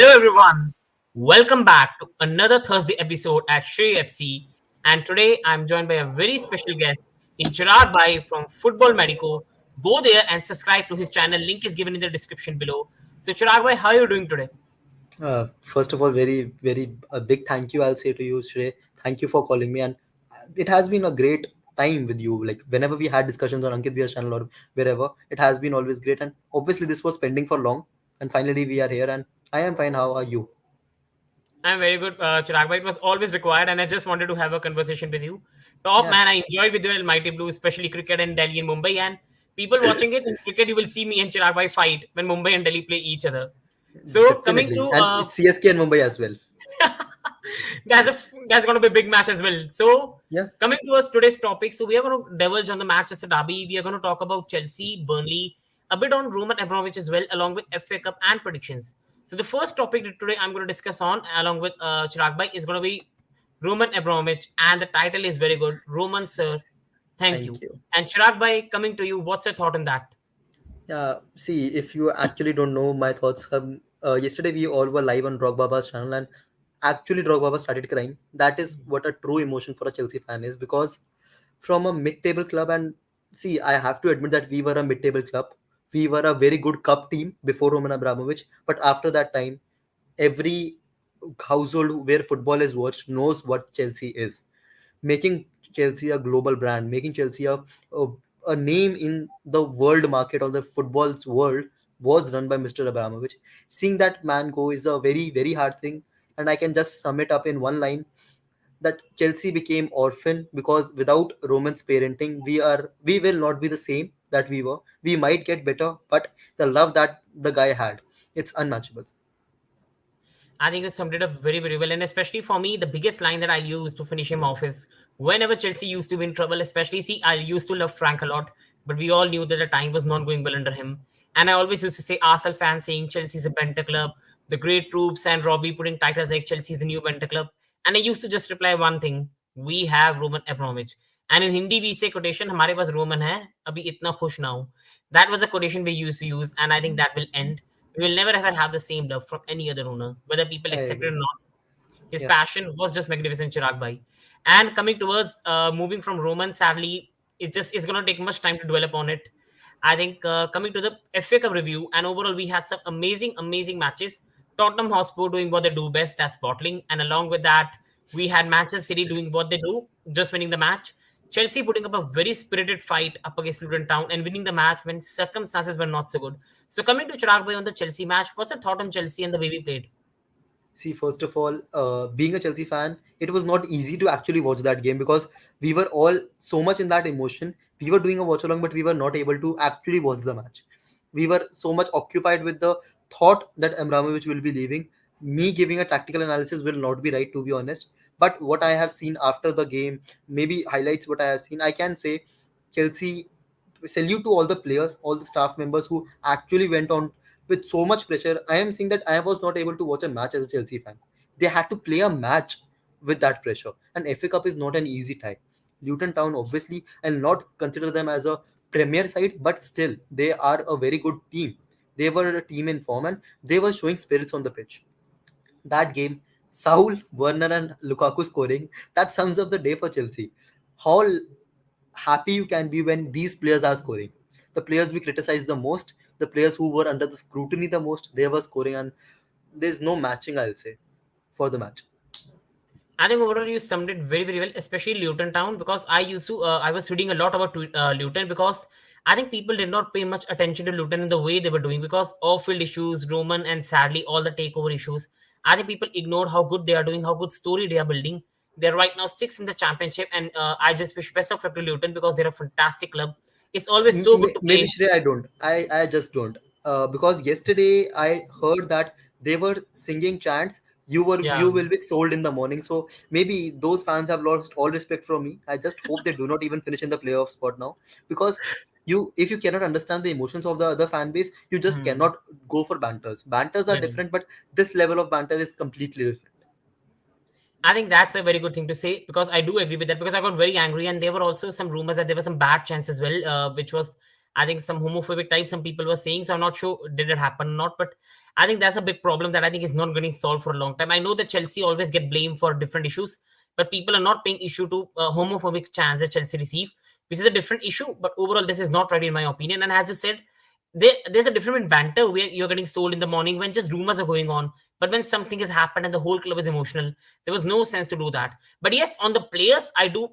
Hello everyone. Welcome back to another Thursday episode at Shri FC. And today I'm joined by a very special guest in Chirag Bhai from Football Medico. Go there and subscribe to his channel. Link is given in the description below. So Chirag Bhai, how are you doing today? First of all, very a big thank you. I'll say to you, Shrey. Thank you for calling me, and it has been a great time with you. Like whenever we had discussions on Ankit Bhia's channel or wherever, it has been always great. And obviously, this was pending for long, and finally we are here. And I am fine. How are you? I'm very good, Chirag Bhai. It was always required and I just wanted to have a conversation with you. Top Yeah, man, I enjoyed with your Almighty Blue, especially cricket in Delhi and Mumbai. And people watching it in cricket, you will see me and Chirag Bhai fight when Mumbai and Delhi play each other. So coming definitely. to And CSK and Mumbai as well. that's going to be a big match as well. So, Yeah. coming to us today's topic, so we are going to divulge on the match as a derby. We are going to talk about Chelsea, Burnley, a bit on Roman Abramovich as well, along with FA Cup and predictions. So, the first topic that today I'm going to discuss on, along with Chirag Bhai, is going to be Roman Abramovich, and the title is very good, Roman Sir. Thank Thank you. you. And Chirag Bhai, coming to you, what's your thought on that? Yeah, see, if you actually don't know my thoughts, yesterday we all were live on Drogba's channel, and actually Drogba started crying. That is what a true emotion for a Chelsea fan is, because from a mid-table club, and see, I have to admit that we were a mid-table club. We were a very good cup team before Roman Abramovich, but after that time, every household where football is watched knows what Chelsea is, making Chelsea a global brand, making Chelsea a, a name in the world market or the football's world was run by Mr. Abramovich. Seeing that man go is a very hard thing, and I can just sum it up in one line that Chelsea became orphan because without Roman's parenting, we will not be the same that we were. We might get better, but the love that the guy had, it's unmatchable. I think you summed it up very, very well. And especially for me, the biggest line that I'll use to finish him off is whenever Chelsea used to be in trouble, especially, see, I used to love Frank a lot, but we all knew that the time was not going well under him. And I always used to say, Arsenal fans saying Chelsea's a Benta club, the great troops and Robbie putting titles like Chelsea's the new Benta club. And I used to just reply one thing, we have Roman Abramovich. And in Hindi, we say quotation, हमारे पास Roman है, अभी इतना खुश ना हो. That was a quotation we used to use, and I think that will end. We will never ever have the same love from any other owner, whether people I accept it or agree. not. His Yeah. passion was just magnificent, Chirag Bhai. And coming towards moving from Roman, sadly, it just is going to take much time to dwell upon it. I think coming to the FA Cup review, and overall, we had some amazing matches. Tottenham Hotspur doing what they do best, that's bottling. And along with that, we had Manchester City doing what they do, just winning the match. Chelsea putting up a very spirited fight up against Luton Town and winning the match when circumstances were not so good. So coming to Chirag Bhai on the Chelsea match, what's your thought on Chelsea and the way we played? See, first of all, being a Chelsea fan, it was not easy to actually watch that game because we were all so much in that emotion. We were doing a watch along, but we were not able to actually watch the match. We were so much occupied with the thought that Abramovich will be leaving. Me giving a tactical analysis will not be right, to be honest. But what I have seen after the game, maybe highlights what I have seen, I can say Chelsea salute to all the players, all the staff members who actually went on with so much pressure. I am saying that I was not able to watch a match as a Chelsea fan. They had to play a match with that pressure. And FA Cup is not an easy tie. Luton Town, obviously, I'll not consider them as a premier side, but still, they are a very good team. They were a team in form and they were showing spirits on the pitch. That game, Saul, Werner, and Lukaku scoring, that sums up the day for Chelsea. How happy you can be when these players are scoring. The players we criticize the most, the players who were under the scrutiny the most, they were scoring, and there's no matching, I'll say, for the match. I think overall you summed it very, very well, especially Luton Town, because I was reading a lot about Luton because I think people did not pay much attention to Luton in the way they were doing because off-field issues, Roman, and sadly all the takeover issues. I think people ignored how good they are doing, how good story they are building. They're right now sixth in the championship, and I just wish best of luck to Luton because they're a fantastic club. It's always so good to Maybe play. Shrey, I don't. I just don't. Because yesterday I heard that they were singing chants. Yeah. You will be sold in the morning. So maybe those fans have lost all respect from me. I just hope they do not even finish in the playoff spot now. Because if you cannot understand the emotions of the other fan base, you just Hmm. cannot go for banters. Banters are Yeah. different, but this level of banter is completely different. I think that's a very good thing to say because I do agree with that because I got very angry and there were also some rumors that there were some bad chants as well, which was I think some homophobic type some people were saying. So I'm not sure did it happen or not, but I think that's a big problem that I think is not getting solved for a long time. I know that Chelsea always get blamed for different issues, but people are not paying issue to homophobic chants that Chelsea receive, which is a different issue. But overall, this is not right in my opinion. And as you said, there's a difference in banter where you're getting sold in the morning when just rumors are going on. But when something has happened and the whole club is emotional, there was no sense to do that. But yes, on the players, I do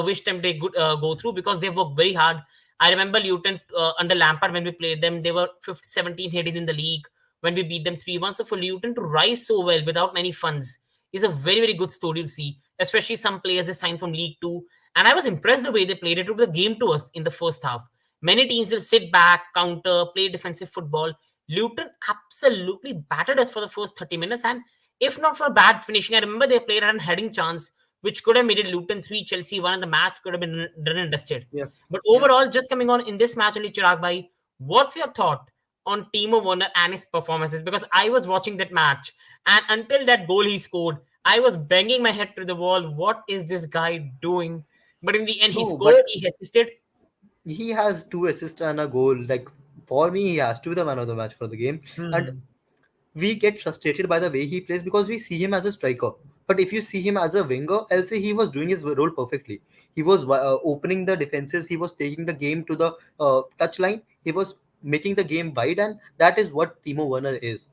wish them they could go through because they worked very hard. I remember Luton under Lampard when we played them, they were 5th, 17th, 18th in the league when we beat them 3-1. So for Luton to rise so well without many funds is a very, very good story to see, especially some players they signed from League Two. And I was impressed the way they played. It took the game to us in the first half. Many teams will sit back, counter, play defensive football. Luton absolutely battered us for the first 30 minutes. And if not for bad finishing, I remember they played at a heading chance, which could have made it Luton 3, Chelsea 1, and the match could have been done and dusted. Yeah, But yeah. overall, just coming on in this match only, Chirag Bhai, what's your thought on Timo Werner and his performances? Because I was watching that match, and until that goal he scored, I was banging my head to the wall. What is this guy doing? But in the end, he No, scored, but he assisted. he has two assists and a goal. Like for me, he has to be the man of the match for the game. And Hmm. we get frustrated by the way he plays because we see him as a striker. But if you see him as a winger, I'll say he was doing his role perfectly. He was opening the defenses. He was taking the game to the touch line. He was making the game wide, and that is what Timo Werner is.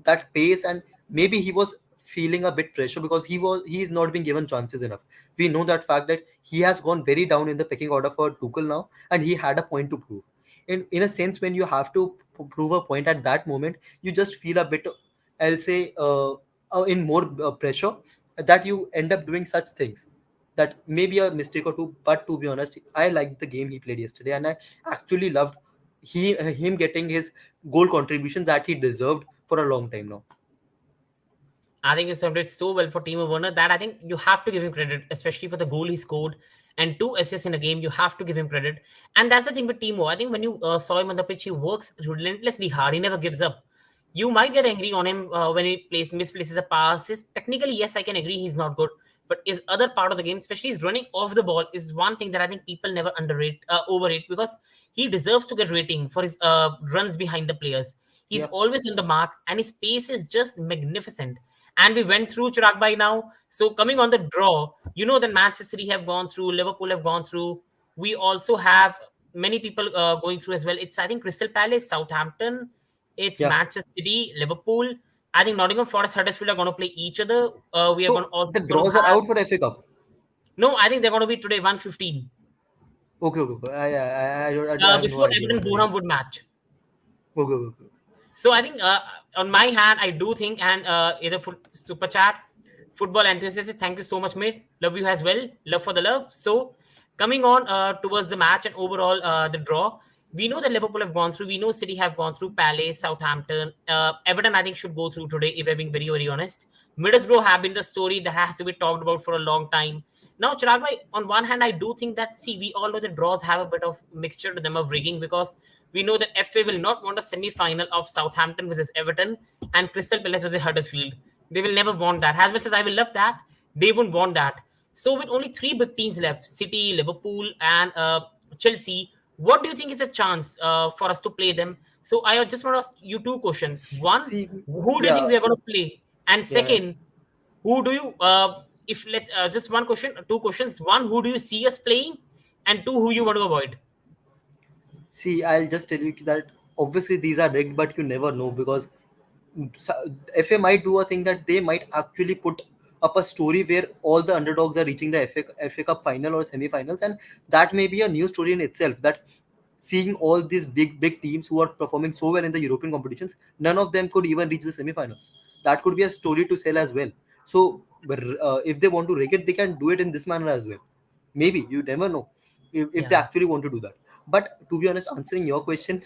That pace, and maybe he was feeling a bit pressure because he is not being given chances enough. We know that fact that he has gone very down in the pecking order for Tuchel now, and he had a point to prove. In a sense, when you have to prove a point at that moment, you just feel a bit, I'll say, in more pressure, that you end up doing such things. That may be a mistake or two, but to be honest, I liked the game he played yesterday, and I actually loved him getting his goal contribution that he deserved for a long time now. I think he served it so well for Timo Werner that I think you have to give him credit, especially for the goal he scored and 2 assists in a game. You have to give him credit, and that's the thing with Timo. I think when you saw him on the pitch, he works relentlessly hard. He never gives up. You might get angry on him when he misplaces a pass. Technically, yes, I can agree he's not good, but his other part of the game, especially his running off the ball, is one thing that I think people never overrate because he deserves to get rating for his runs behind the players. He's Yeah. always on the mark, and his pace is just magnificent. And we went through Chirag by now. So coming on the draw, you know that Manchester City have gone through, Liverpool have gone through. We also have many people going through as well. It's I think Crystal Palace, Southampton, it's Yeah. Manchester City, Liverpool. I think Nottingham Forest, Huddersfield are going to play each other. We are going to So also the going to draws are have out for FA Cup. no. I think they're going to be today 1:15 Okay, okay, okay. I have no before idea Everton about that. Bournemouth would match. Okay, okay, okay. So I think on my hand, I do think, and either super chat, football enthusiasts, thank you so much, mate. Love you as well. Love for the love. So coming on towards the match and overall the draw, we know that Liverpool have gone through. We know City have gone through. Palace, Southampton, Everton, I think should go through today. If we're being very, very honest, Middlesbrough have been the story that has to be talked about for a long time. Now, Chirag bhai, on one hand, I do think that see, we all know that draws have a bit of mixture to them of rigging because we know that FA will not want a semi-final of Southampton versus Everton and Crystal Palace versus Huddersfield. They will never want that. As much as I will love that, they won't want that. So with only three big teams left, City, Liverpool, and Chelsea, what do you think is a chance for us to play them? So I just want to ask you two questions. One, See, who do you think yeah, we are going to play? And yeah. second, who do you if let's just one question, two questions. One, who do you see us playing? And two, who you want to avoid? See, I'll just tell you that obviously these are rigged, but you never know because FA might do a thing that they might actually put up a story where all the underdogs are reaching the FA Cup final or semi-finals, and that may be a new story in itself. That seeing all these big teams who are performing so well in the European competitions, none of them could even reach the semi-finals. That could be a story to sell as well. So, but, if they want to rig it, they can do it in this manner as well. Maybe you never know if they Yeah, actually want to do that. But to be honest, answering your question,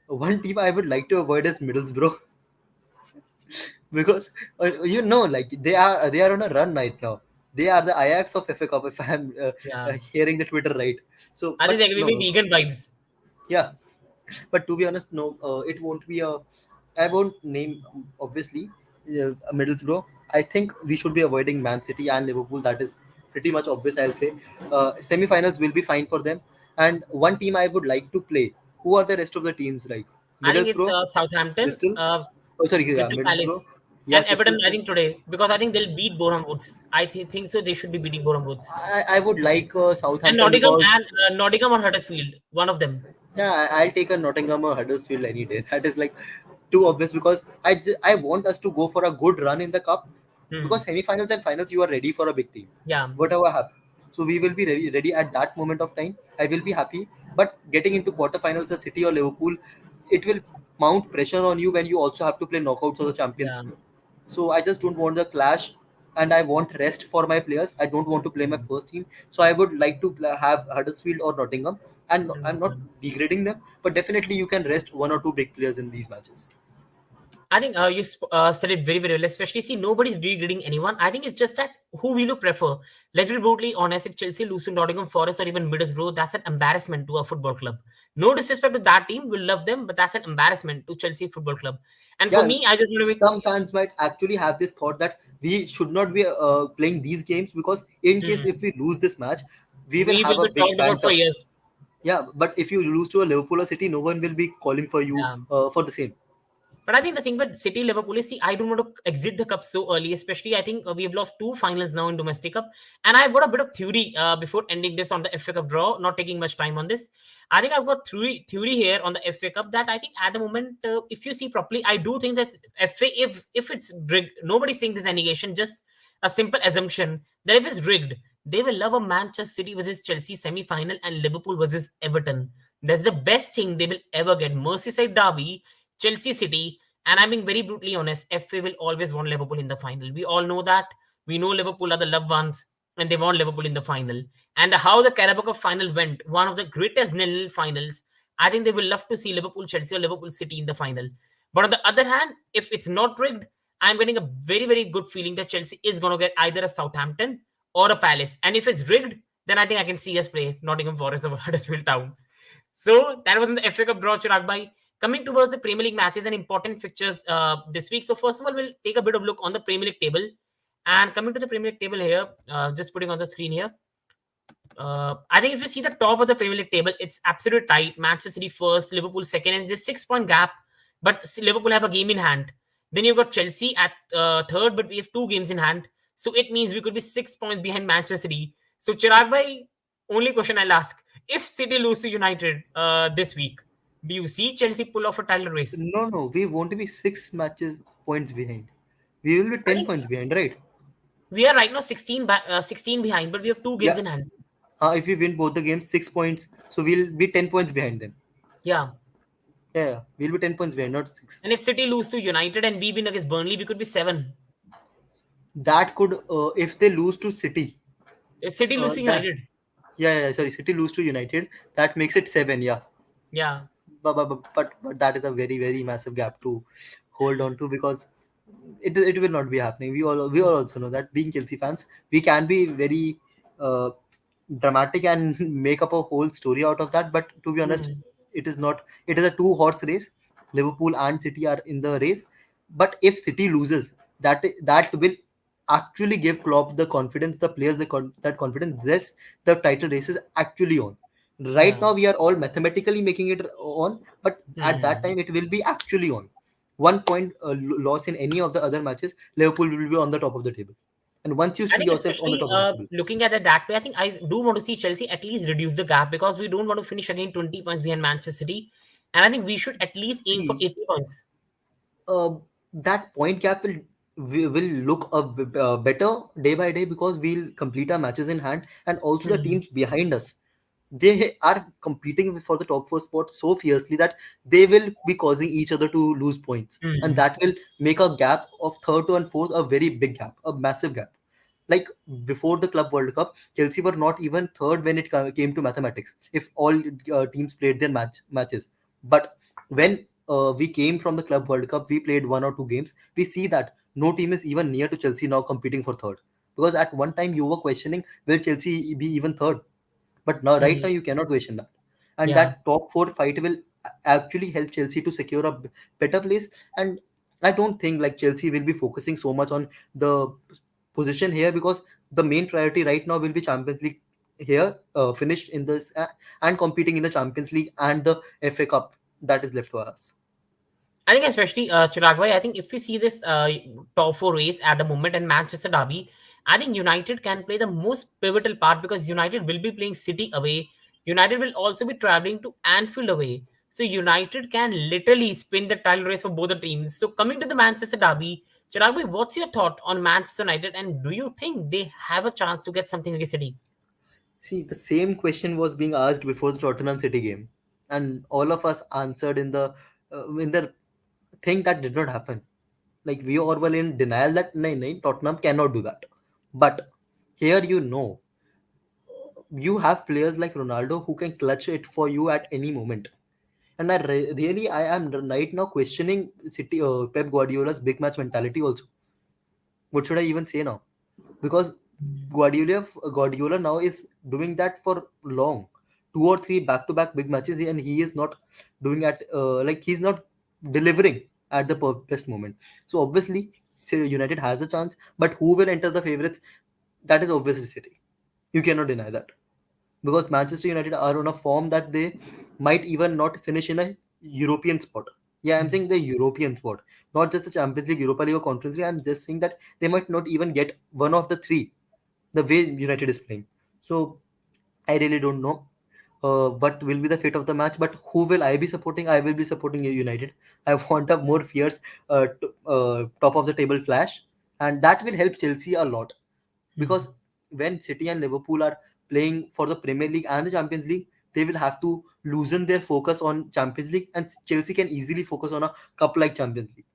one team I would like to avoid is Middlesbrough because like they are on a run right now. They are the Ajax of FA Cup if I'm yeah. hearing the Twitter right. So, I think but they're giving no, me no, vegan vibes. yeah. But to be honest, no, it won't be a. I won't name obviously Middlesbrough. I think we should be avoiding Man City and Liverpool. That is pretty much obvious. I'll say semi-finals will be fine for them. And one team I would like to play. Who are the rest of the teams like? I think it's Middlesbrough, Southampton, Bristol. Oh, sorry, yeah, Crystal Middlesbrough. Palace, Yeah, and Crystal. Everton. I think today because I think they'll beat Boreham Woods. I think so. They should be beating Boreham Woods I would like and Southampton because Nottingham or Huddersfield. One of them. yeah, I'll take a Nottingham or Huddersfield any day. That is like too obvious because I want us to go for a good run in the cup Hmm. because semi-finals and finals you are ready for a big team, Yeah. whatever happens. So we will be ready at that moment of time. I will be happy. But getting into quarterfinals, a City or Liverpool, it will mount pressure on you when you also have to play knockouts of the Champions Yeah. League. So I just don't want the clash, and I want rest for my players. I don't want to play my first team, so I would like to have Huddersfield or Nottingham. And I'm not degrading them, but definitely you can rest one or two big players in these matches. I think said it very, very well. Especially, see, nobody's degrading anyone. I think it's just that who will you prefer? Let's be brutally honest. If Chelsea lose to Nottingham Forest or even Middlesbrough, that's an embarrassment to a football club. No disrespect to that team, we'll love them, but that's an embarrassment to Chelsea Football Club. And for Yeah, me, I just want to make. some fans might actually have this thought that we should not be playing these games because in case Hmm, if we lose this match, we will we have will a be big talked about for banter. years. Yeah, but if you lose to a Liverpool or City, no one will be calling for you Yeah. for the same. But I think the thing with City Liverpool is, see, I don't want to exit the cup so early, especially I think we have lost two finals now in domestic cup. And I've got a bit of theory before ending this on the FA Cup draw, not taking much time on this. I think I've got theory here on the FA Cup that I think at the moment, if you see properly, I do think that FA, if it's rigged, nobody's saying this allegation, just a simple assumption that if it's rigged, they will love a Manchester City versus Chelsea semi-final and Liverpool versus Everton. That's the best thing they will ever get. Merseyside derby, Chelsea City, and I'm being very brutally honest, FA will always want Liverpool in the final. We all know that. We know Liverpool are the loved ones, and they want Liverpool in the final. And how the Carabao Cup final went, one of the greatest nil-nil finals, I think they will love to see Liverpool Chelsea or Liverpool City in the final. But on the other hand, if it's not rigged, I'm getting a very, very good feeling that Chelsea is going to get either a Southampton or a Palace. And if it's rigged, then I think I can see us play Nottingham Forest or Huddersfield Town. So that was in the FA Cup draw, Chirag Bhai. Coming towards the Premier League matches and important fixtures this week. So first of all, we'll take a bit of look on the Premier League table. And coming to the Premier League table here, just putting on the screen here. I think if you see the top of the Premier League table, it's absolute tight. Manchester City first, Liverpool second, and there's 6 point gap. But Liverpool have a game in hand. Then you've got Chelsea at third, but we have 2 games in hand. So it means we could be 6 points behind Manchester City. So Chirag Bhai, only question I'll ask: if City lose to United this week, do you see Chelsea pull off a title race? No, no, we won't be 6 matches points behind. We will be I 10 think points behind, right? we are right now 16 behind, but we have 2 games Yeah. in hand. If we win both the games, 6 points, so we'll be 10 points behind them. Yeah. Yeah, yeah, we'll be 10 points behind, not six. And if City lose to United and we win against Burnley, we could be 7. That could, if they lose to City, If City lose to that United, yeah, yeah, sorry, City lose to United, that makes it 7. Yeah, yeah. but that is a very very massive gap to hold on to because it will not be happening. We all also know that being Chelsea fans, we can be very uh, dramatic and make up a whole story out of that. But to be honest, Hmm. it is not. It is a two-horse race. Liverpool and City are in the race. But if City loses, that will actually give Klopp the confidence, the players that confidence. This the title race is actually on. Right Yeah. now, we are all mathematically making it on, but at that Hmm. time, it will be actually on. 1 point loss in any of the other matches, Liverpool will be on the top of the table. And once you I see think yourself on the especially top of the table, looking at it that way, I think I do want to see Chelsea at least reduce the gap because we don't want to finish again 20 points behind Manchester City. And I think we should at least aim for see 80 points. uh, that point gap will look better day by day because we'll complete our matches in hand, and also the Hmm. teams behind us, they are competing for the top four spot so fiercely that they will be causing each other to lose points, and Hmm. that will make a gap of third to and fourth a very big gap, a massive gap. Like before the Club World Cup, Chelsea were not even third when it came to mathematics. If all teams played their matches, but when we came from the Club World Cup, we played 1 or 2 games. We see that no team is even near to Chelsea now competing for third. Because at one time you were questioning, will Chelsea be even third? But now, right Hmm. now, you cannot question that. And Yeah. that top four fight will actually help Chelsea to secure a better place. And I don't think like Chelsea will be focusing so much on the position here because the main priority right now will be Champions League here finished in this and competing in the Champions League and the FA Cup that is left for us. I think especially Chirag bhai, I think if we see this top four race at the moment and Manchester Derby, I think United can play the most pivotal part because United will be playing City away. United will also be traveling to Anfield away. So United can literally spin the title race for both the teams. So coming to the Manchester Derby, Chirag bhai, what's your thought on Manchester United and do you think they have a chance to get something against City? See, the same question was being asked before the Tottenham City game, and all of us answered in the thing that did not happen. Like we all were in denial that no, no, Tottenham cannot do that. But here you have players like Ronaldo who can clutch it for you at any moment. And really I am right now questioning City Pep Guardiola's big match mentality also. What should I even say now? Because Guardiola now is doing that for long, two or three back-to-back big matches, and he is not doing at like he's not delivering at the best moment. So obviously, United has a chance, but who will enter the favorites? That is obviously City. You cannot deny that because Manchester United are on a form that they might even not finish in a European spot. Yeah, I'm saying the European spot, not just the Champions League, Europa League, or Conference League. I'm just saying that they might not even get one of the three the way United is playing. So I really don't know what will be the fate of the match, but who will I be supporting? I will be supporting United. I want a more fierce top of the table flash, and that will help Chelsea a lot because when City and Liverpool are playing for the Premier League and the Champions League, they will have to loosen their focus on Champions League, and Chelsea can easily focus on a cup like Champions League.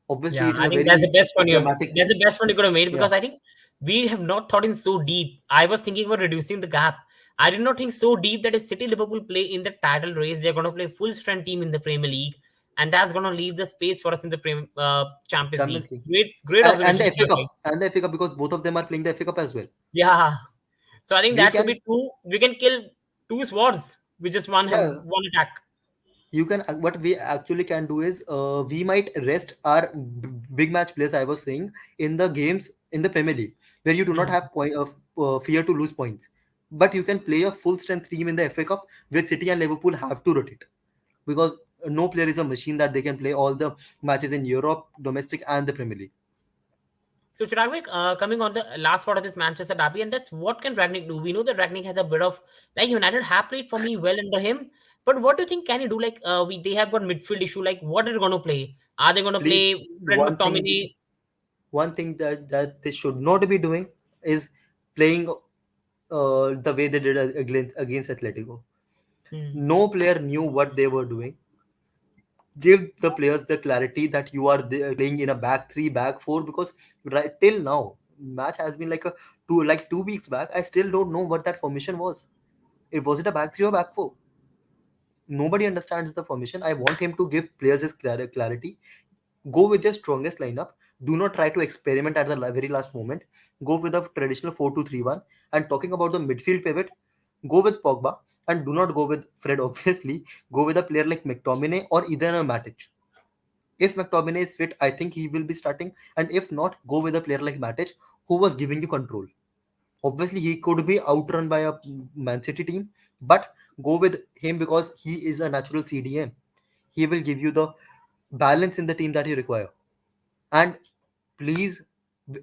Obviously, Yeah, it is I a think that's the very best one you have. dramatic. That's the best one you could have made Yeah, because I think we have not thought in so deep. I was thinking about reducing the gap. I did not think so deep that if City Liverpool play in the title race, they're going to play full strength team in the Premier League, and that's going to leave the space for us in the Champions League. Champions League. Great And observation, the FA Chirag bhai. Cup and the FA Cup because both of them are playing the FA Cup as well. Yeah, so I think We that could can, be two. We can kill two swords with just yeah, one attack. you can. What we actually can do is we might rest our big match players. I was saying in the games in the Premier League where you do not Hmm. have point of fear to lose points, but you can play a full strength team in the FA Cup where City and Liverpool have to rotate because no player is a machine that they can play all the matches in Europe, domestic, and the Premier League. So Chirag, coming on the last part of this Manchester derby, and that's what can Ragnick do? We know that Ragnick has a bit of like United have played for me well under him, but what do you think can he do? Like we they have got midfield issue. Like what are they going to play? Are they going to Please, play Fred one thing McTominay? that they should not be doing is playing the way they did against Atletico. Hmm. No player knew what they were doing. Give the players the clarity that you are playing in a back three, back four, because right till now, match has been like a 2 weeks back. I still don't know what that formation was. It was it a back three or back four? Nobody understands the formation. I want him to give players his clarity. Go with your strongest lineup. Do not try to experiment at the very last moment. Go with the traditional 4-2-3-1. And talking about the midfield pivot, go with Pogba and do not go with Fred, obviously. Go with a player like McTominay or either a Matic. If McTominay is fit, I think he will be starting. And if not, go with a player like Matic who was giving you control. Obviously, he could be outrun by a Man City team, but go with him because he is a natural CDM. He will give you the balance in the team that you require. And please,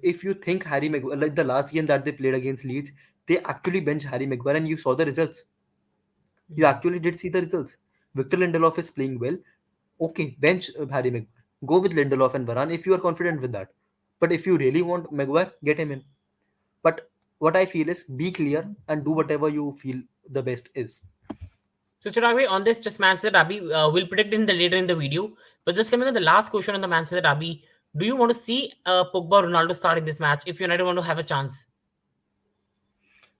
if you think Harry Maguire, like the last game that they played against Leeds, they actually benched Harry Maguire and you saw the results. You Hmm. actually did see the results. Victor Lindelof is playing well. Okay, bench Harry Maguire. Go with Lindelof and Varane if you are confident with that. But if you really want Maguire, get him in. But what I feel is be clear and do whatever you feel the best is. So Chirag, on this just Manchester derby, we'll predict in the later in the video. But just coming on the last question on the Manchester derby, do you want to see Pogba or Ronaldo start in this match if United want to have a chance?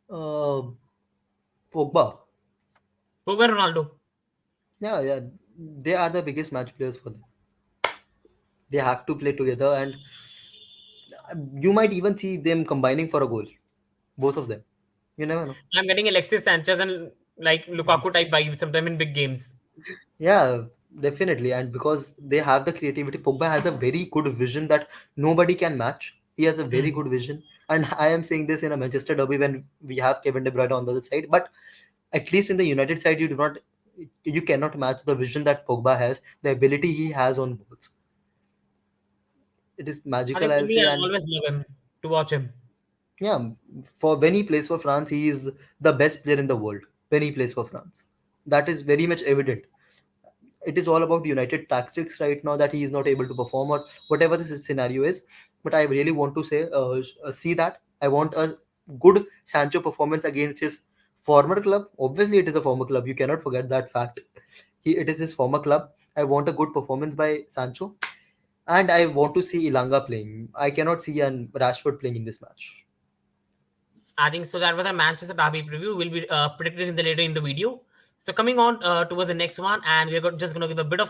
Uh, Pogba. Pogba, Ronaldo. Yeah, yeah. They are the biggest match players for them. They have to play together, and you might even see them combining for a goal. Both of them. You never know. I'm getting Alexis Sanchez and like Lukaku type vibe sometime in big games. Yeah, definitely. And because they have the creativity, Pogba has a very good vision that nobody can match. He has a very Hmm. good vision. And I am saying this in a Manchester derby when we have Kevin De Bruyne on the other side. But at least in the United side, you cannot match the vision that Pogba has, the ability he has on balls. It is I magical, think for I'll me, say. I And always love him to watch him. yeah, for when he plays for France, he is the best player in the world when he plays for France. That is very much evident. It is all about United tactics right now that he is not able to perform or whatever the scenario is. But I really want to say, see that I want a good Sancho performance against his former club. Obviously, it is a former club. You cannot forget that fact. It is his former club. I want a good performance by Sancho, and I want to see Ilanga playing. I cannot see an Rashford playing in this match. I think so. That was a Manchester Derby preview. Will be predicted in the later in the video. So coming on towards the next one, and just going to give a bit of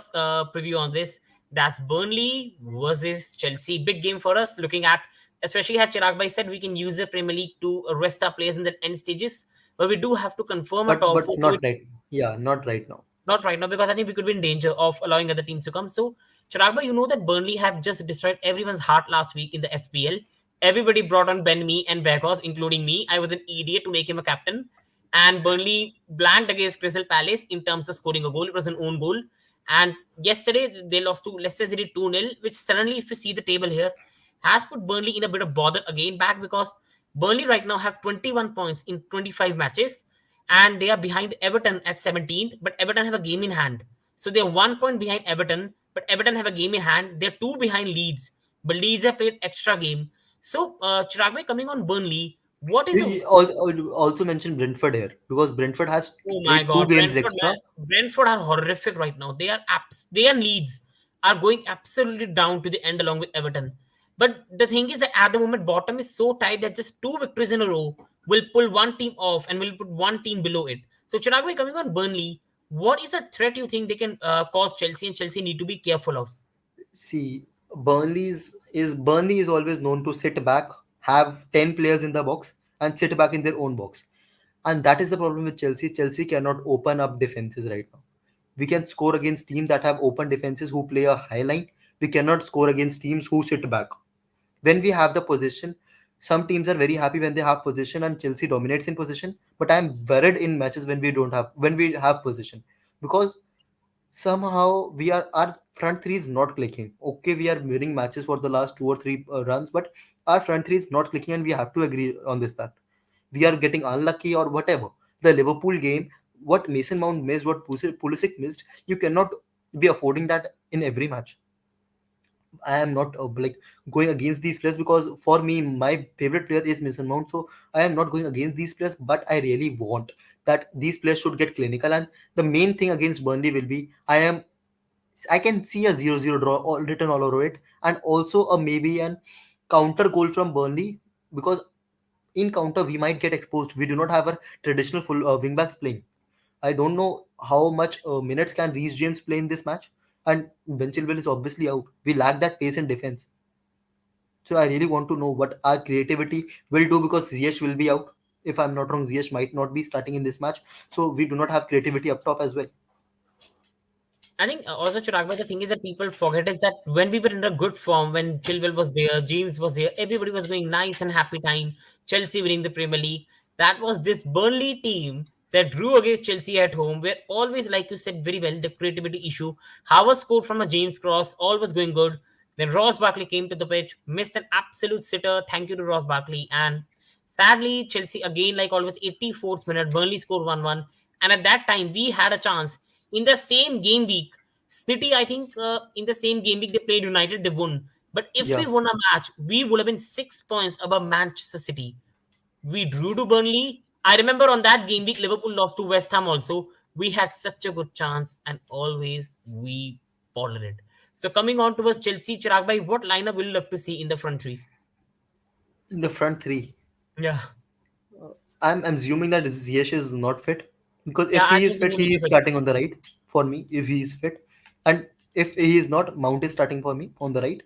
preview on this. That's Burnley versus Chelsea. Big game for us. Looking at, especially as Chirag Bhai said, we can use the Premier League to rest our players in the end stages, but we do have to confirm a top four. But So not right. Yeah, not right now. not right now, because I think we could be in danger of allowing other teams to come. So, Chiragba, you know that Burnley have just destroyed everyone's heart last week in the FPL. Everybody brought on Ben Mee and Vegas, including me. I was an idiot to make him a captain. And Burnley blanked against Crystal Palace in terms of scoring a goal. It was an own goal. And yesterday they lost to Leicester City 2-0, which suddenly, if you see the table here, has put Burnley in a bit of bother again back, because Burnley right now have 21 points in 25 matches, and they are behind Everton at 17th, but Everton have a game in hand. So they're 1 point behind Everton, but Everton have a game in hand. They're two behind Leeds, but Leeds have played extra game. So, Chiragway, coming on Burnley, what is the. Also mention Brentford here because Brentford has Oh my played two God, games extra. Brentford are horrific right now. They and Leeds are going absolutely down to the end along with Everton. But the thing is that at the moment, bottom is so tight that just two victories in a row will pull one team off and will put one team below it. So, Chiragway, coming on Burnley, what is a threat you think they can cause Chelsea, and Chelsea need to be careful of? See, Burnley is always known to sit back, have 10 players in the box, and sit back in their own box. And that is the problem with Chelsea. Chelsea cannot open up defenses right now. We can score against teams that have open defenses who play a high line. We cannot score against teams who sit back. When we have the position, some teams are very happy when they have position and Chelsea dominates in position. But I'm worried in matches when we have position, because somehow we are our front three is not clicking. Okay, we are winning matches for the last 2 or 3 runs, but our front three is not clicking, and we have to agree on this fact. We are getting unlucky or whatever. The Liverpool game, what Mason Mount missed, what Pulisic missed, you cannot be affording that in every match. I am not like going against these players, because for me, my favorite player is Mason Mount. So I am not going against these players, but I really want that these players should get clinical. And the main thing against Burnley will be I can see a 0-0 draw written all over it, and also a maybe an counter goal from Burnley, because in counter we might get exposed. We do not have a traditional full wing backs playing. I don't know how much minutes can Reece James play in this match, and Ben Chilwell is obviously out. We lack that pace in defense. So I really want to know what our creativity will do, because Ziyech will be out. If I'm not wrong, Ziyech might not be starting in this match, so we do not have creativity up top as well. I think also, Chiragba, the thing is that people forget is that when we were in a good form, when Chilwell was there, James was there, everybody was going nice and happy time. Chelsea winning the Premier League. That was this Burnley team that drew against Chelsea at home, where always, like you said very well, the creativity issue. Howard scored from a James cross, all was going good. Then Ross Barkley came to the pitch, missed an absolute sitter. Thank you to Ross Barkley. And sadly, Chelsea again, like always, 84th minute, Burnley scored 1-1. And at that time, we had a chance in the same game week. City, I think, in the same game week they played United, they won. But if we Yeah. won a match, we would have been 6 points above Manchester City. We drew to Burnley. I remember on that game week, Liverpool lost to West Ham also. We had such a good chance, and always we followed it. So coming on towards Chelsea, Chirag bhai, what lineup will you love to see in the front three? In the front three, Yeah, I'm assuming that Ziyech is not fit, because yeah, if I he is think he fit, won't he be is fit. starting on the right for me. If he is fit, and if he is not, Mount is starting for me on the right.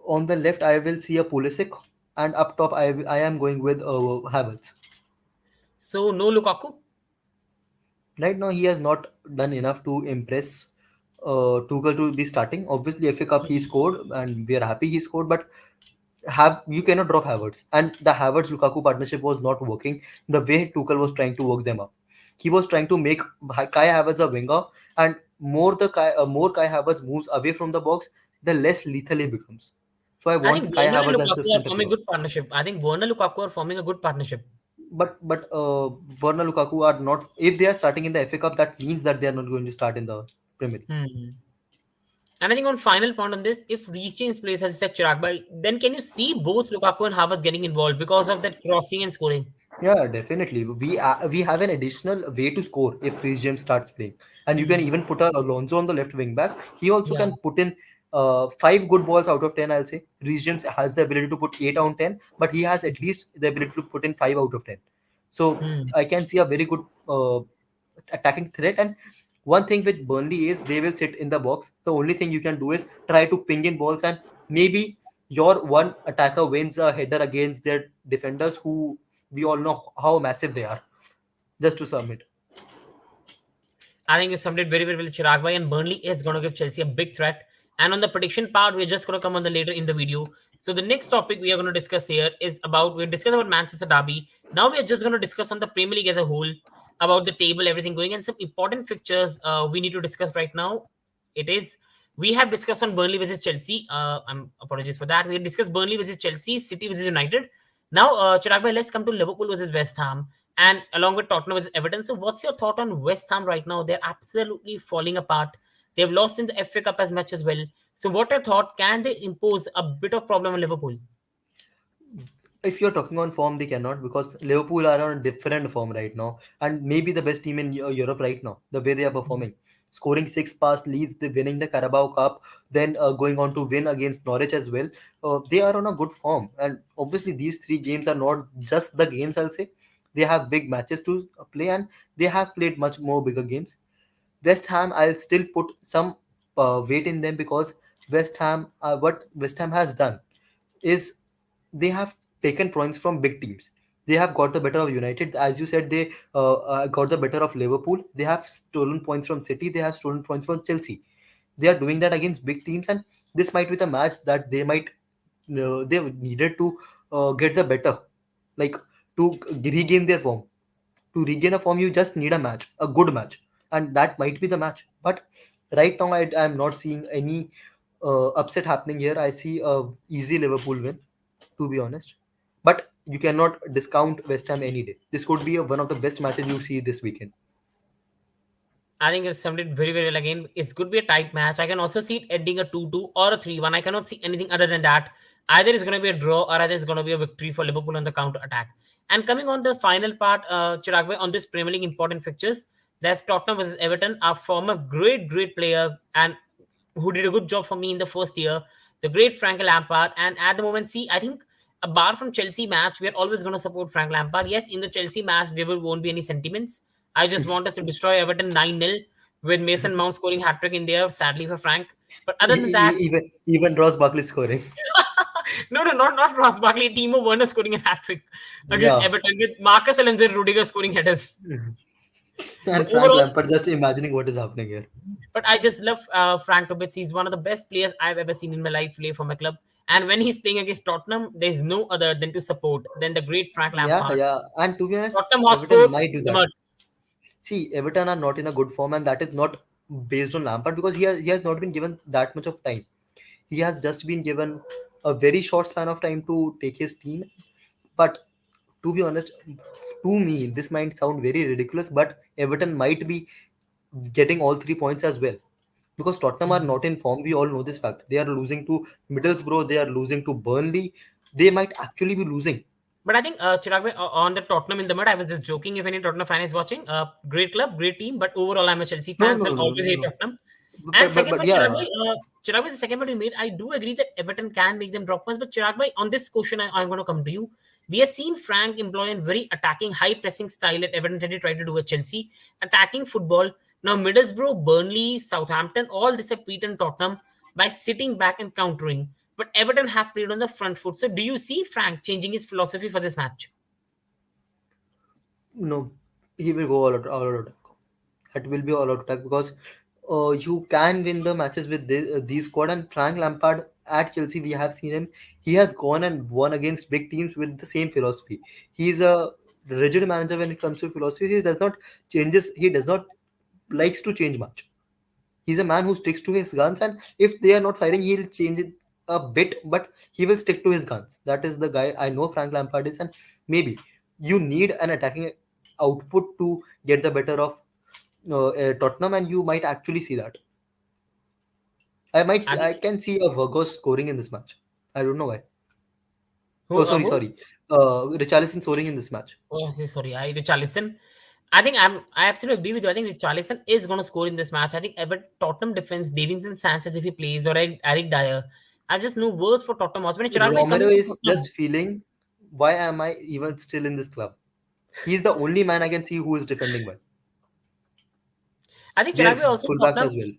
On the left, I will see a Pulisic, and up top, I am going with Havertz. So no Lukaku. Right now, he has not done enough to impress Tuchel to be starting. Obviously, FA Cup he scored, and we are happy he scored. But have you cannot drop Havertz, and the Havertz Lukaku partnership was not working the way Tuchel was trying to work them up. He was trying to make Kai Havertz a winger, and more Kai Havertz moves away from the box, the less lethal he becomes. So I I think want Kai Werner and Havertz as the Lukaku are center forming a pivot. good partnership. I think Werner Lukaku are forming a good partnership. But Werner Lukaku are not. If they are starting in the FA Cup, that means that they are not going to start in the Premier League. Hmm. And I think on final point on this, if Reece James plays as you said Chirag, then can you see both Lukaku and Havertz getting involved because of that crossing and scoring? Yeah, definitely. We have an additional way to score if Reece James starts playing, and you can Hmm. even put Alonso on the left wing back. He also Yeah. can put in five good balls out of 10. I'll say Reece James has the ability to put 8 out of 10, but he has at least the ability to put in 5 out of 10. So Hmm. I can see a very good attacking threat. And one thing with Burnley is they will sit in the box. The only thing you can do is try to ping in balls, and maybe your one attacker wins a header against their defenders, who we all know how massive they are. Just to submit. I think you summed it very, very well, Chirag bhai, and Burnley is going to give Chelsea a big threat. And on the prediction part, we're just going to come on the later in the video. So the next topic we are going to discuss here is about we're discussing about Manchester Derby. Now we are just going to discuss on the Premier League as a whole, about the table, everything going, and some important fixtures we need to discuss right now. It is we have discussed on Burnley versus Chelsea. I'm apologies for that. We discussed Burnley versus Chelsea, City versus United. Now, Chirag bhai, let's come to Liverpool versus West Ham and along with Tottenham versus Everton. So, what's your thought on West Ham right now? They're absolutely falling apart. They've lost in the FA Cup as much as well. So, what your thought? Can they impose a bit of problem on Liverpool? If you're talking on form, they cannot, because Liverpool are on a different form right now, and maybe the best team in Europe right now. The way they are performing, scoring six past leads, they winning the Carabao Cup, then going on to win against Norwich as well. They are on a good form, and obviously these three games are not just the games. I'll say they have big matches to play, and they have played much more bigger games. West Ham, I'll still put some weight in them, because what West Ham has done is they have taken points from big teams. They have got the better of United, as you said. They got the better of Liverpool. They have stolen points from City. They have stolen points from Chelsea. They are doing that against big teams, and this might be the match that they needed to get the better, like to regain their form. To regain a form, you just need a match, a good match, and that might be the match. But right now, I am not seeing any upset happening here. I see a easy Liverpool win, to be honest. But you cannot discount West Ham any day. This could be one of the best matches you see this weekend. I think it's summed it very, very well again. It could be a tight match. I can also see it ending a 2-2 or a 3-1. I cannot see anything other than that. Either it's going to be a draw or either it's going to be a victory for Liverpool on the counter attack. And coming on the final part, Chirag bhai, on this Premier League important fixtures, that's Tottenham versus Everton, our former great, great player and who did a good job for me in the first year, the great Frank Lampard. And at the moment, see, I think apart from Chelsea match, we are always going to support Frank Lampard. Yes, in the Chelsea match, won't be any sentiments. I just want us to destroy Everton 9-0 with Mason Mount scoring hat trick in there, sadly for Frank. But other than that, Even Ross Barkley scoring. no, no, not Ross Barkley. Timo Werner scoring a hat trick against Yeah. Everton with Marcus Alonso and Rudiger scoring headers. But And Frank overall, Lampard, just imagining what is happening here. but I just love Frank Tobias. He's one of the best players I've ever seen in my life play for my club. And when he's playing against Tottenham, there's no other than to support than the great Frank Yeah, Lampard. yeah. And to be honest, Tottenham Everton Hotspur might do in the that. mud. See, Everton are not in a good form, and that is not based on Lampard, because he has not been given that much of time. He has just been given a very short span of time to take his team. But to be honest, to me, this might sound very ridiculous, but Everton might be getting all 3 points as well. Because Tottenham are not in form, we all know this fact. They are losing to Middlesbrough, they are losing to Burnley. They might actually be losing. But I think Chirag bhai, on the Tottenham in the mud, I was just joking. If any Tottenham fan is watching, great club, great team. But overall, I'm a Chelsea No, fan, no, so no, I'll no, always hate no. Tottenham. And But second one, yeah, Chirag bhai, the second one you made, I do agree that Everton can make them drop points. But Chirag bhai, on this question, I'm going to come to you. We have seen Frank employ a very attacking, high pressing style at Everton that he tried to do at Chelsea, attacking football. Now Middlesbrough, Burnley, Southampton, all this have beaten Tottenham by sitting back and countering. But Everton have played on the front foot. So do you see Frank changing his philosophy for this match? no, he will go all out attack. That will be all out attack, because you can win the matches with these squad. And Frank Lampard, at Chelsea, we have seen him. He has gone and won against big teams with the same philosophy. He's a rigid manager when it comes to philosophy. He does not changes. He does not likes to change much. He's a man who sticks to his guns, and if they are not firing, he'll change it a bit, but he will stick to his guns. That is the guy I know Frank Lampard is, and maybe you need an attacking output to get the better of Tottenham, and you might actually see that. I think I can see a Virgo scoring in this match. I don't know why. who Oh, sorry, who? sorry. Richarlison scoring in this match. Oh, sorry, I Richarlison. I absolutely agree with you. I think Richarlison is going to score in this match. I think but Tottenham defense, Davinson Sanchez if he plays or Eric Dyer. I just know words for Tottenham Hotspur. Chirag bhai, Romero coming to is Tottenham. just feeling, why am I even still in this club? He's the only man I can see who is defending well. I think Their Chirag bhai also fullbacks Tottenham. as well.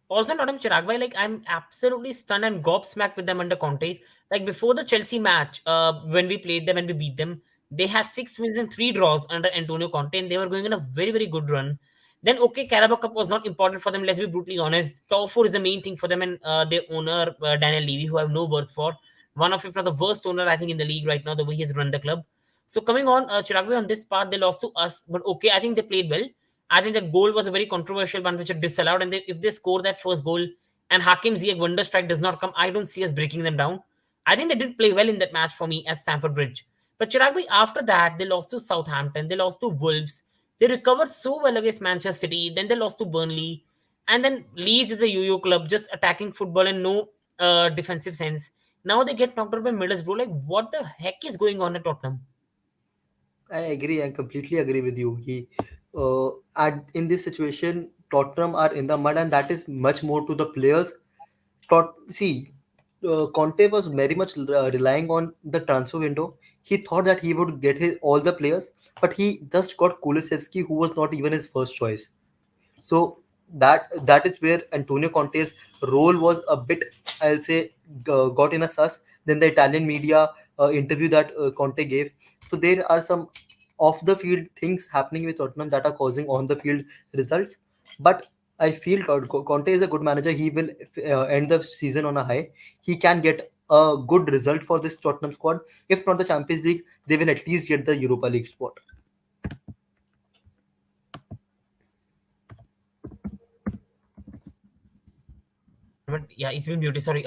Also, Tottenham Chirag bhai, like I'm absolutely stunned and gobsmacked with them under Conte. Like before the Chelsea match, when we played them and we beat them, they had 6 wins and 3 draws under Antonio Conte, and they were going on a very very good run. Then okay, Carabao Cup was not important for them. Let's be brutally honest. Top four is the main thing for them, and their owner Daniel Levy, who I have no words for, one of if not the worst owner I think in the league right now, the way he has run the club. So coming on, Chirag bhai, on this part, they lost to us, but okay, I think they played well. I think the goal was a very controversial one, which are disallowed. And if they score that first goal and Hakim Ziyech wonder strike does not come, I don't see us breaking them down. I think they did play well in that match for me as Stamford Bridge. But Chirag bhai, after that, they lost to Southampton, they lost to Wolves. They recovered so well against Manchester City. Then they lost to Burnley. And then Leeds is a yo-yo club, just attacking football and no defensive sense. Now they get knocked out by Middlesbrough. Like, what the heck is going on at Tottenham? I agree. I completely agree with you. At in this situation, Tottenham are in the mud, and that is much more to the players. See, Conte was very much relying on the transfer window. He thought that he would get his all the players, but he just got Kulusevski, who was not even his first choice. So that is where Antonio Conte's role was a bit, I'll say, got in a sus. Then the Italian media interview that Conte gave. So there are some off the field things happening with Tottenham that are causing on the field results. But I feel Conte is a good manager. He will end the season on a high. He can get a good result for this Tottenham squad. If not the Champions League, they will at least get the Europa League spot. But yeah, it's been beauty. Sorry.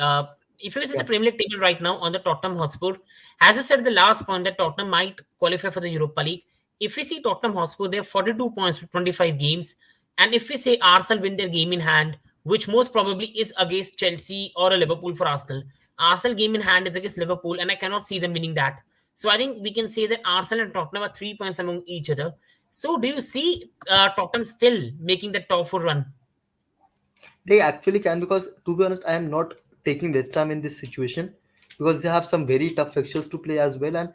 If you see the Yeah. Premier League table right now on the Tottenham Hotspur, as you said, the last point that Tottenham might qualify for the Europa League. If we see Tottenham Hotspur, they have 42 points for 25 games. And if we say Arsenal win their game in hand, which most probably is against Chelsea or a Liverpool for Arsenal, Arsenal game in hand is against Liverpool, and I cannot see them winning that. So I think we can say that Arsenal and Tottenham are 3 points among each other. So do you see Tottenham still making the top four run? They actually can, because to be honest, I am not taking West Ham in this situation because they have some very tough fixtures to play as well, and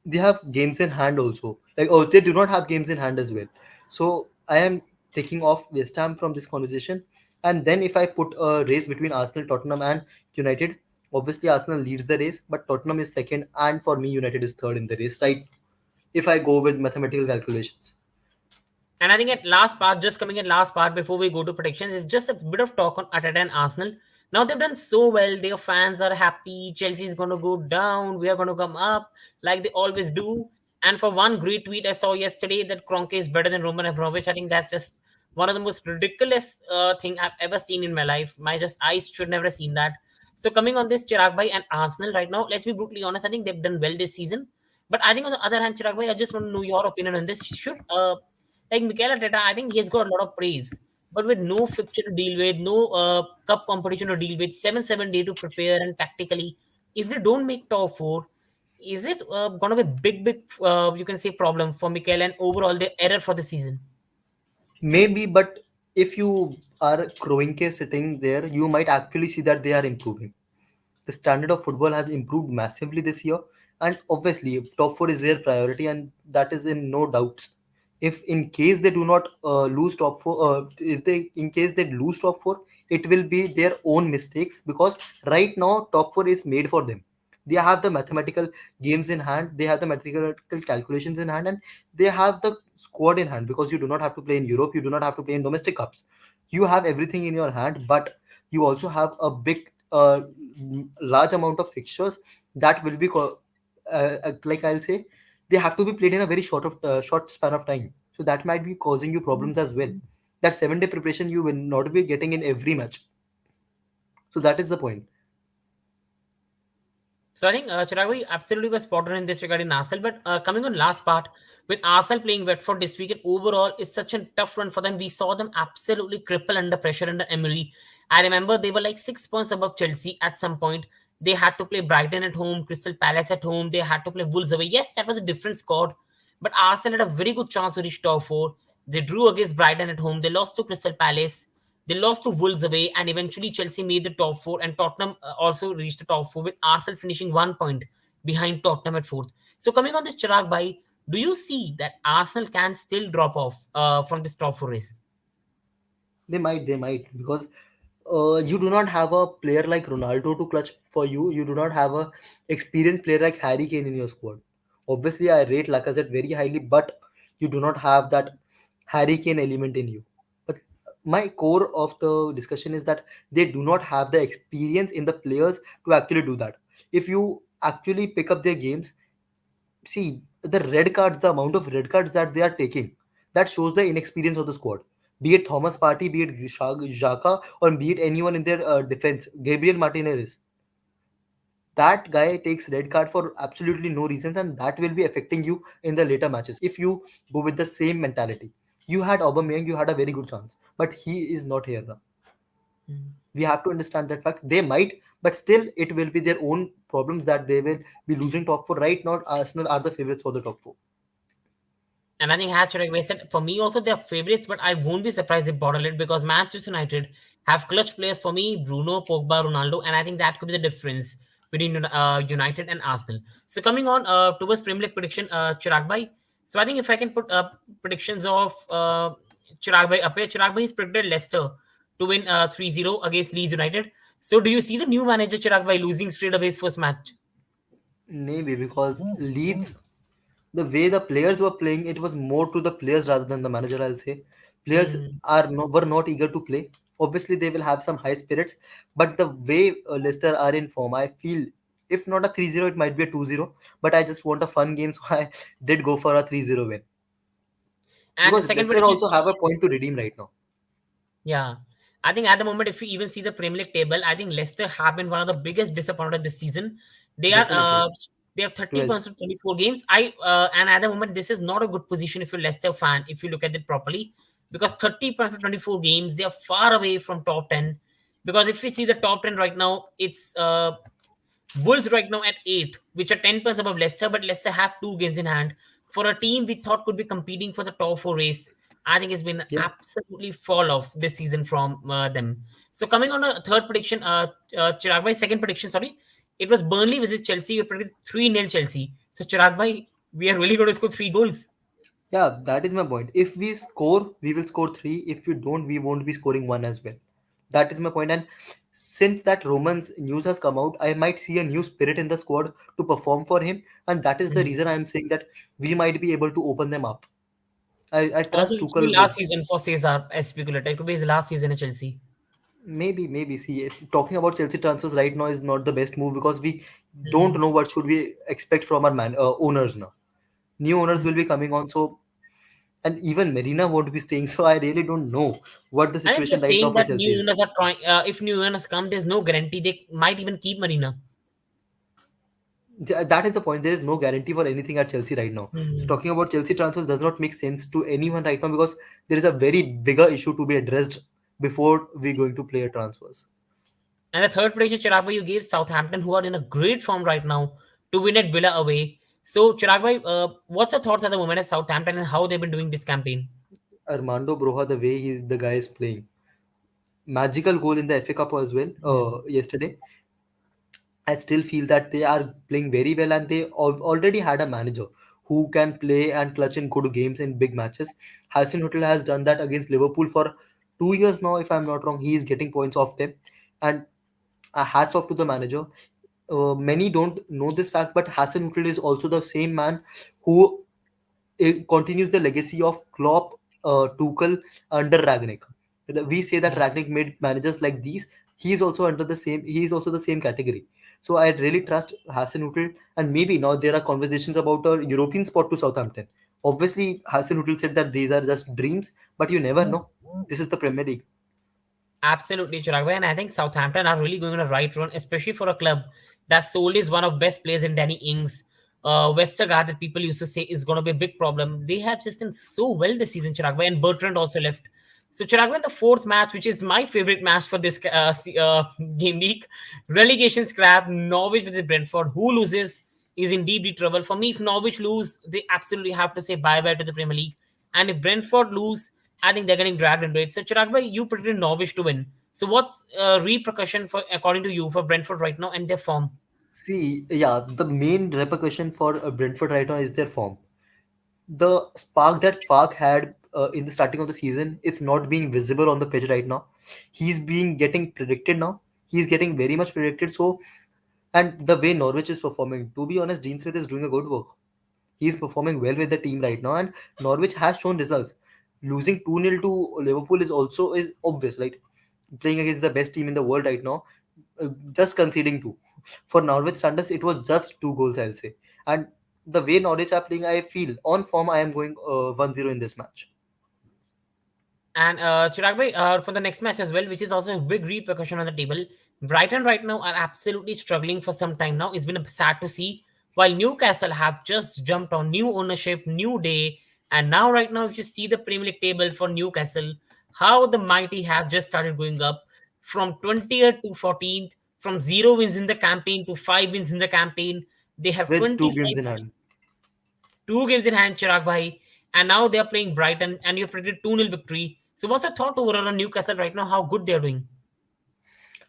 they have games in hand also. Like, oh, they do not have games in hand as well. So I am taking off West Ham from this conversation. And then if I put a race between Arsenal, Tottenham, and United, obviously Arsenal leads the race, but Tottenham is second, and for me, United is third in the race, right? If I go with mathematical calculations. And I think at last part, just coming at last part before we go to predictions, is just a bit of talk on Arteta and Arsenal. Now they've done so well. Their fans are happy. Chelsea's going to go down. We are going to come up like they always do. And for one great tweet I saw yesterday that Kroenke is better than Roman Abramovich, I think that's just one of the most ridiculous thing I've ever seen in my life. My just eyes should never have seen that. So coming on this, Chirag Bhai and Arsenal right now, let's be brutally honest. I think they've done well this season. But I think on the other hand, Chirag Bhai, I just want to know your opinion on this. Should like Mikel Arteta, I think he has got a lot of praise, but with no fixture to deal with, no cup competition to deal with, 7 day to prepare and tactically, if they don't make top four, is it gonna be big you can say problem for Mikel and overall the error for the season? Maybe, but if you are Kroenke sitting there, you might actually see that they are improving. The standard of football has improved massively this year, and obviously top four is their priority, and that is in no doubt. If in case they do not lose top four, if they in case they lose top four, it will be their own mistakes, because right now top four is made for them. They have the mathematical games in hand, they have the mathematical calculations in hand, and they have the squad in hand, because you do not have to play in Europe, you do not have to play in domestic cups, you have everything in your hand, but you also have a big a large amount of fixtures that will be like I'll say, they have to be played in a very short span of time. So that might be causing you problems as well. That 7 day preparation you will not be getting in every match. So that is the point. So I think Chirag absolutely was spot on in this regarding Arsenal. But coming on last part, with Arsenal playing Watford this weekend, overall it's such a tough run for them. We saw them absolutely cripple under pressure under Emery. I remember they were like 6 points above Chelsea at some point. They had to play Brighton at home, Crystal Palace at home. They had to play Wolves away. Yes, that was a different squad, but Arsenal had a very good chance to reach top four. They drew against Brighton at home. They lost to Crystal Palace. They lost to Wolves away, and eventually Chelsea made the top four, and Tottenham also reached the top four with Arsenal finishing 1 point behind Tottenham at fourth. So coming on this Chirag by, do you see that Arsenal can still drop off from this top four race? They might, because you do not have a player like Ronaldo to clutch for you. You do not have a experienced player like Harry Kane in your squad. Obviously, I rate Lacazette very highly, but you do not have that Harry Kane element in you. But my core of the discussion is that they do not have the experience in the players to actually do that. If you actually pick up their games, see the red cards, the amount of red cards that they are taking, that shows the inexperience of the squad. Be it Thomas Partey, be it Xhaka, or be it anyone in their defense, Gabriel Martinez. That guy takes red card for absolutely no reasons, and that will be affecting you in the later matches if you go with the same mentality. You had Aubameyang, you had a very good chance, but he is not here now. Mm. We have to understand that fact. They might, but still, it will be their own problems that they will be losing top four. Right now, Arsenal are the favorites for the top four. And I think has Chirag said, for me also they're favorites, but I won't be surprised if bottle it because Manchester United have clutch players for me, Bruno, Pogba, Ronaldo, and I think that could be the difference between United and Arsenal. So coming on towards Premier League prediction, Chirag bhai. So I think if I can put predictions of Chirag bhai up here, Chirag bhai is predicted Leicester to win 3-0 against Leeds United. So do you see the new manager Chirag bhai losing straight away his first match? Maybe because Leeds, the way the players were playing, it was more to the players rather than the manager. I'll say players Hmm. were not eager to play. Obviously, they will have some high spirits, but the way Leicester are in form, I feel if not a 3-0, it might be a 2-0. But I just want a fun game, so I did go for a 3-0 win And the because second Leicester prediction. also have a point to redeem right now. Yeah. I think at the moment, if you even see the Premier League table, I think Leicester have been one of the biggest disappointers this season. They are Definitely, they have 30 12. points from 24 games. I and at the moment, this is not a good position if you're Leicester fan, if you look at it properly. Because 30 points from 24 games, they are far away from top 10. Because if we see the top 10 right now, it's Wolves right now at 8, which are 10 points above Leicester, but Leicester have 2 games in hand. For a team we thought could be competing for the top four race, I think it's been Yeah, absolutely fall off this season from them. So coming on a third prediction, Chirag bhai, second prediction, sorry, it was Burnley versus Chelsea. You predicted 3-0 Chelsea. So Chirag bhai, we are really going to score 3 goals. yeah, that is my point. If we score, we will score three. If we don't, we won't be scoring one as well. That is my point. And since that Roman's news has come out, I might see a new spirit in the squad to perform for him. And that is the Mhm. reason I'm saying that we might be able to open them up. I Also, trust this could be Tuchel with last season for Cesar, as speculated. It could be his last season at Chelsea. maybe. See, talking about Chelsea transfers right now is not the best move because we don't Mhm. know what should we expect from our owners now. New owners will be coming on, so and even Marina won't be staying. So I really don't know what the I think they're situation right now saying for that Chelsea new is. owners are trying. If new owners come, there's no guarantee they might even keep Marina. That is the point. There is no guarantee for anything at Chelsea right now. So Hmm. talking about Chelsea transfers does not make sense to anyone right now because there is a very bigger issue to be addressed before we going to play transfers. And the third prediction, Chirag, you gave Southampton, who are in a great form right now, to win at Villa away. So, Chirag, what's your thoughts at the moment at Southampton and how they've been doing this campaign? Armando Broja, the way the guy is playing, magical goal in the FA Cup as well Hmm. yesterday. I still feel that they are playing very well and they already had a manager who can play and clutch in good games in big matches. Hassan Hotel has done that against Liverpool for 2 years now, if I'm not wrong. He is getting points off them. And hats off to the manager. Many don't know this fact, but Hassan Hotel is also the same man who continues the legacy of Klopp, Tuchel under Ragnick. We say that Yeah. Ragnick made managers like these. He's also under the same. He's also the same category. So I really trust Hasenhuttl, and maybe now there are conversations about a European spot to Southampton. Obviously, Hasenhuttl said that these are just dreams, but you never know. This is the Premier League. Absolutely, Chirag. And I think Southampton are really going on a right run, especially for a club that sold is one of best players in Danny Ings. Westergaard, that people used to say is going to be a big problem. They have just done so well this season, Chirag. And Bertrand also left. So Chirag, the fourth match, which is my favorite match for this game week, relegation scrap, Norwich versus Brentford. Who loses is in deep, deep trouble. For me, if Norwich lose, they absolutely have to say bye-bye to the Premier League. And if Brentford lose, I think they're getting dragged into it. So Chirag, you predicted Norwich to win. So what's repercussion for, according to you, for Brentford right now and their form? See, yeah, the main repercussion for Brentford right now is their form. The spark that Fark had in the starting of the season, it's not being visible on the pitch right now. He's being getting predicted now. He's getting very much predicted. So, and the way Norwich is performing, to be honest, Dean Smith is doing a good work. He's performing well with the team right now, and Norwich has shown results. Losing 2-0 to Liverpool is also is obvious. Like playing against the best team in the world right now, just conceding two. For Norwich standards, it was just 2 goals, I'll say. And the way Norwich are playing, I feel on form, I am going 1-0 in this match. And Chirag for the next match as well, which is also a big repercussion on the table, Brighton right now are absolutely struggling for some time now. It's been sad to see. While Newcastle have just jumped on new ownership, new day, and now right now, if you see the Premier League table for Newcastle, how the mighty have just started going up from 20th to 14th, from 0 wins in the campaign to 5 wins in the campaign. They have With 2 games 25 in hand. 2 games in hand, Chirag Bhai, and now they are playing Brighton, and you predicted 2-0 victory. So, what's your thought overall on Newcastle right now? How good they are doing?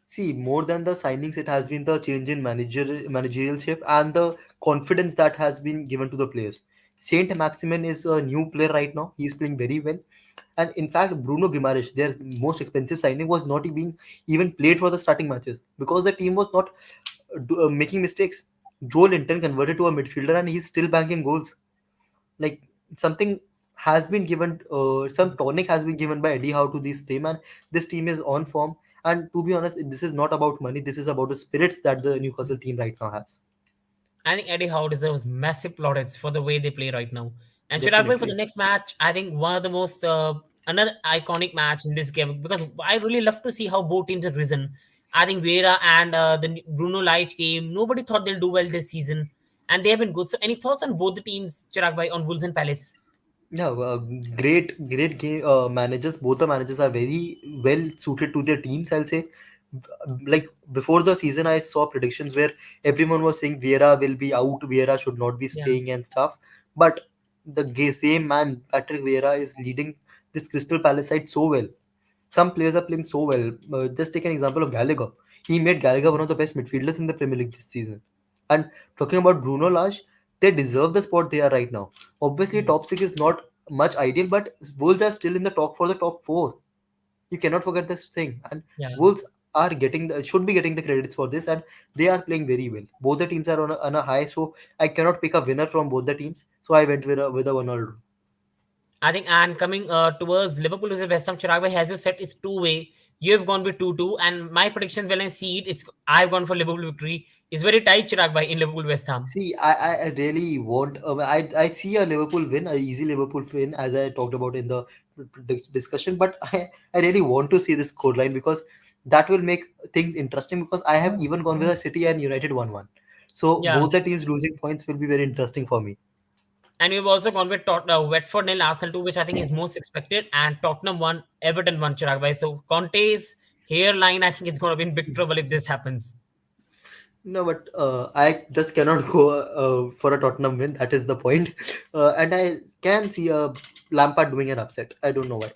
See, more than the signings, it has been the change in managerialship and the confidence that has been given to the players. Saint Maximin is a new player right now. He is playing very well. And in fact, Bruno Guimaraes, their most expensive signing, was not being even played for the starting matches because the team was not making mistakes. Joe Linton converted to a midfielder and he's still banking goals. Like something has been given, some tonic has been given by Eddie Howe to this team, and this team is on form. And to be honest, this is not about money. This is about the spirits that the Newcastle team right now has. I think Eddie Howe deserves massive plaudits for the way they play right now. And Chirag Bhai, for the Definitely. next match, I think one of the most another iconic match in this game because I really love to see how both teams have risen. I think Vieira and the Bruno Lage game, nobody thought they'll do well this season, and they have been good. So, any thoughts on both the teams, Chirag Bhai, on Wolves and Palace? Yeah, great game managers. Both the managers are very well suited to their teams. I'll say, like before the season, I saw predictions where everyone was saying Vieira will be out, Vieira should not be Yeah, staying and stuff. But the same man, Patrick Vieira, is leading this Crystal Palace side so well. Some players are playing so well. Just take an example of Gallagher. He made Gallagher one of the best midfielders in the Premier League this season. And talking about Bruno Lage, they deserve the spot they are right now. Obviously, yeah, top six is not much ideal, but Wolves are still in the talk for the top four. You cannot forget this thing. And yeah. Wolves are getting should be getting the credits for this, and they are playing very well. Both the teams are on a high, so I cannot pick a winner from both the teams. So I went with a 1-all. I think, and coming towards Liverpool is the best of Chirag Bhai, as you said, it's two-way. You have gone with 2-2, and my predictions when I see it, it's I've gone for Liverpool victory. It's very tight, Chirag Bhai, in Liverpool West Ham. See, I really want. I see a Liverpool win, a easy Liverpool win, as I talked about in the discussion. But I really want to see this scoreline because that will make things interesting. Because I have even gone with a City and United 1-1. So Yeah, both the teams losing points will be very interesting for me. and we've also gone with Watford nil Arsenal 2, which I think is most expected, and Tottenham 1, Everton 1, Chirag Bhai. So Conte's hairline, I think, is going to be in big trouble if this happens. No, but I just cannot go for a Tottenham win. That is the point. And I can see a Lampard doing an upset. I don't know why.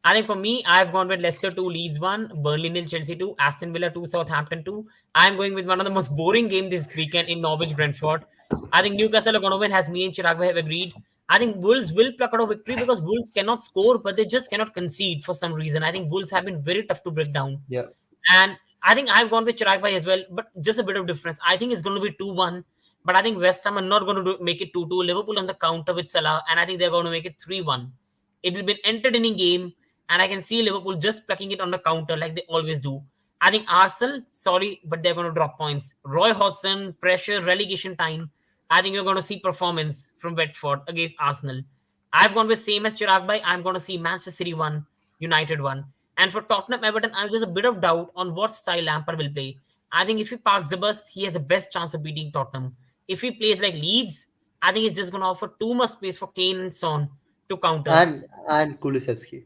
I think for me, I've gone with Leicester 2, Leeds 1, Burnley nil, Chelsea 2, Aston Villa 2, Southampton 2. I'm going with one of the most boring games this weekend in Norwich Brentford. I think Newcastle are going to win, as me and Chirag have agreed. I think Wolves will pluck out a victory because Wolves cannot score, but they just cannot concede for some reason. I think Wolves have been very tough to break down. Yeah. And I think I've gone with Chirag Bhai as well, but just a bit of difference. I think it's going to be 2-1, but I think West Ham are not going to make it 2-2. Liverpool on the counter with Salah, and I think they're going to make it 3-1. It will be an entertaining game, and I can see Liverpool just plucking it on the counter like they always do. I think Arsenal, sorry, but they're going to drop points. Roy Hodgson, pressure, relegation time. I think you're going to see performance from Watford against Arsenal. I've gone with same as Chirag Bhai. I'm going to see Manchester City 1, United 1. And for Tottenham Everton, I have just a bit of doubt on what style Lampard will play. I think if he parks the bus, he has the best chance of beating Tottenham. If he plays like Leeds, I think he's just going to offer too much space for Kane and Son to counter. And Kulusevski.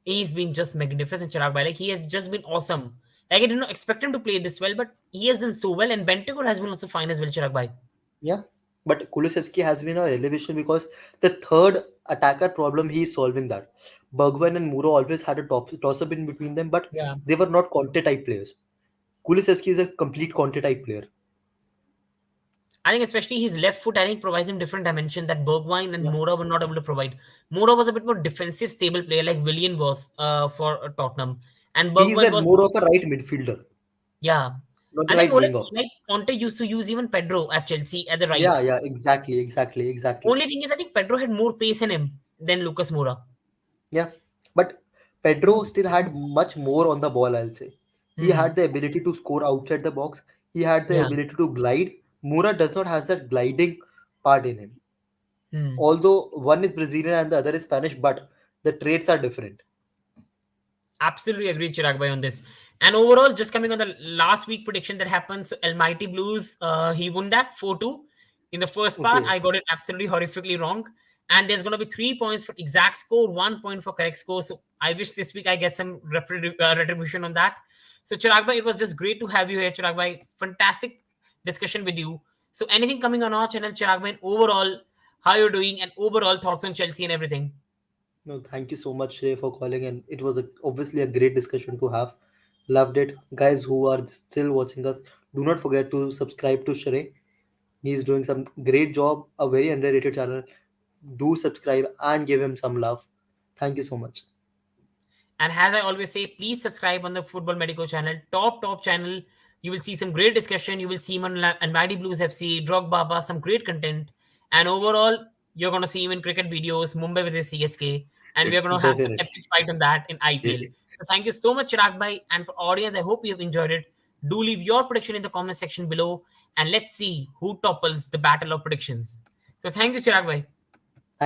He's been just magnificent, Chirag Bhai. Like he has just been awesome. Like I did not expect him to play this well, but he has done so well. And Bentancur has been also fine as well, Chirag Bhai. Yeah, but Kulusevski has been a elevation because the third attacker problem he is solving that. Bergwijn and Muro always had a toss up in between them, but Yeah. they were not Conte type players. Kulusevski is a complete Conte type player. I think especially his left foot, I think provides him different dimension that Bergwijn and Yeah, Moura were not able to provide. Moura was a bit more defensive, stable player like Willian was for Tottenham, and he is Bergwijn a was more of a right midfielder, yeah. not a I think right more winger. like Conte used to use even Pedro at Chelsea at the right. Yeah, yeah, exactly, exactly, exactly. Only thing is, I think Pedro had more pace in him than Lucas Moura. Yeah, but Pedro still had much more on the ball, I'll say. He Hmm. had the ability to score outside the box. He had the Yeah. ability to glide. Mura does not have that gliding part in him. Hmm. Although one is Brazilian and the other is Spanish, but the traits are different. Absolutely agree, Chirag Bhai, on this. And overall, just coming on the last week prediction that happened, so Almighty Blues, he won that 4-2. In the first part, Okay. I got it absolutely horrifically wrong. And there's going to be 3 points for exact score, 1 point for correct score. So I wish this week I get some retribution on that. So Chirag Bhai, it was just great to have you here, Chirag Bhai. Fantastic discussion with you. So anything coming on our channel, Chirag Bhai, and overall, how you're doing and overall thoughts on Chelsea and everything. No, thank you so much, Shrey, for calling, and it was obviously a great discussion to have. Loved it. Guys who are still watching us, do not forget to subscribe to Shrey. He's doing some great job, a very underrated channel. Do subscribe and give him some love. Thank you so much. And as I always say, please subscribe on the Football Medico channel, top channel. You will see some great discussion. You will see him on Mighty Blues FC, Drog Baba, some great content. And overall, you're going to see him in cricket videos, Mumbai versus CSK. And we're going to have some Definitely. epic fight on that in IPL. So thank you so much, Chirag Bhai. And for audience, I hope you have enjoyed it. Do leave your prediction in the comment section below. And let's see who topples the battle of predictions. So thank you, Chirag Bhai.